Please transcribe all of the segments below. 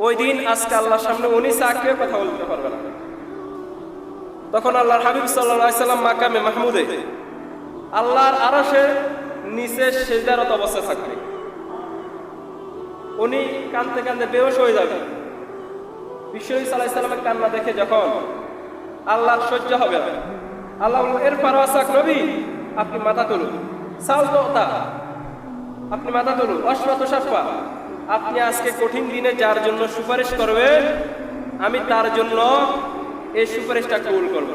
ওই দিন আজকে আল্লাহর সামনে উনি চাকরিও কথা বলতে পারবে না। তখন আল্লাহর হাবিব সাল্লাল্লাহু আলাইহি সাল্লাম মাকামে মাহমুদে আল্লাহর আরশে নিচে সিজদারত অবস্থায় থাকবে। উনি কাঁদতে কাঁদতে বেহুশ হয়ে যাবে। বিশ্বনবী সাল্লাল্লাহু আলাইহি সাল্লামের কান্না দেখে যখন আল্লাহর সহ্য হবে না, আল্লাহ বলল এর ফারাসাক নবী, আপনি মাথা তুলুন। সাল তোতা, আপনি মাথা তুলুন। অশ্বত সাফা, আপনি আজকে কঠিন দিনে যার জন্য সুপারিশ করবেন আমি তার জন্য এই সুপারিশটা কবুল করব।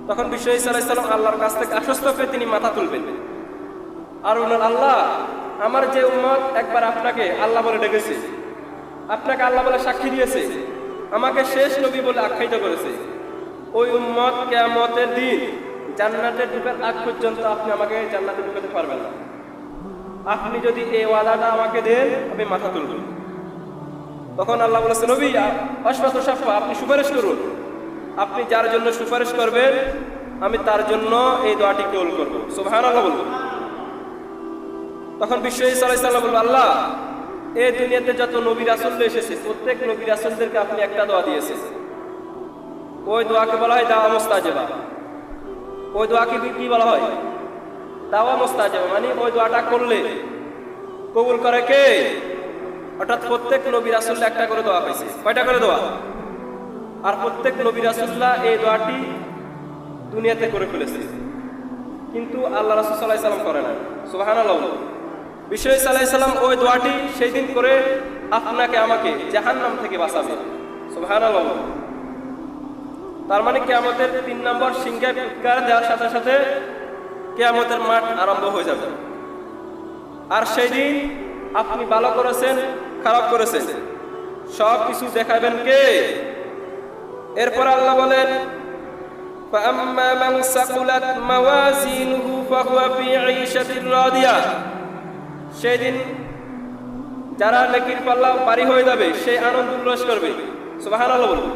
তখন বিশ্বনবী সাল্লাল্লাহু আলাইহি সাল্লাম আল্লাহর কাছ থেকে আশ্বস্ত পেয়ে তিনি মাথা তুলবেন আর বললেন, আল্লাহ, আমার যে উম্মত একবার আপনাকে আল্লাহ বলে ডেকেছে, আপনাকে আল্লাহ বলে সাক্ষী দিয়েছে, আমাকে শেষ নবী বলে আখ্যায়িত করেছে, ওই উম্মত কিয়ামতের দিন জান্নাতে ঢোকার আগ পর্যন্ত আপনি আমাকে জান্নাতে ঢুকাতে পারবেন না। আপনি যদি এই ওয়াদাটা আমাকে দেন আমি মাথা তুলব। তখন আল্লাহ বলেছে, নবী অশ্বত সাফা, আপনি সুপারিশ করুন। আপনি যার জন্য সুপারিশ করবেন আমি তার জন্য এই দোয়াটি কবুল করব। সুবহানাল্লাহ বলব। তখন বিশ্বনবী সাল্লাল্লাহু আলাইহি সাল্লাম বলল, আল্লাহ, এই দুনিয়াতে যত নবী রাসূল এসেছে প্রত্যেক নবী রাসূলদেরকে আপনি একটা দোয়া দিয়েছেন। ওই দোয়াকে বলা হয় দাওয়া মুস্তাজাবা। ওই দোয়াকে কি বলা হয়? দাওয়া মুস্তাজাবা, মানে ওই দোয়াটা করলে কবুল করে কে? অর্থাৎ প্রত্যেক নবী রাসূলকে একটা করে দোয়া হয়েছে। কয়টা করে দোয়া? আর প্রত্যেক নবী রাসূলরা এই দোয়াটি দুনিয়াতে করে ফেলেছে, কিন্তু আল্লাহ রাসূল সাল্লাল্লাহু আলাইহি সাল্লাম করে না। সুবহানাল্লাহ। বিশ্বনবী সাল্লাল্লাহু আলাইহি সাল্লাম ওই দোয়াটি সেই দিন করে আপনাকে আমাকে জাহান্নাম থেকে বাঁচাবে। সুবহানাল্লাহ। তার মানে কিয়ামতের 3 নম্বর সিংহায় ফুৎকার দেওয়ার সাথে সাথে কিয়ামতের মাঠ আরম্ভ হয়ে যাবে। আর সেই দিন আপনি ভালো করেছেন, খারাপ করেছেন, সব কিছু দেখাবেন কে? এরপর আল্লাহ বলেন, فَأَمَّا مَنْ ثَقُلَتْ مَوَازِينُهُ فَهُوَ فِي عِيشَةٍ رَاضِيَةٍ। সেই দিন যারা নেকির পাল্লা ভারী হয়ে যাবে সে আনন্দ উল্লাস করবে। সুবহানাল্লাহ বলুন।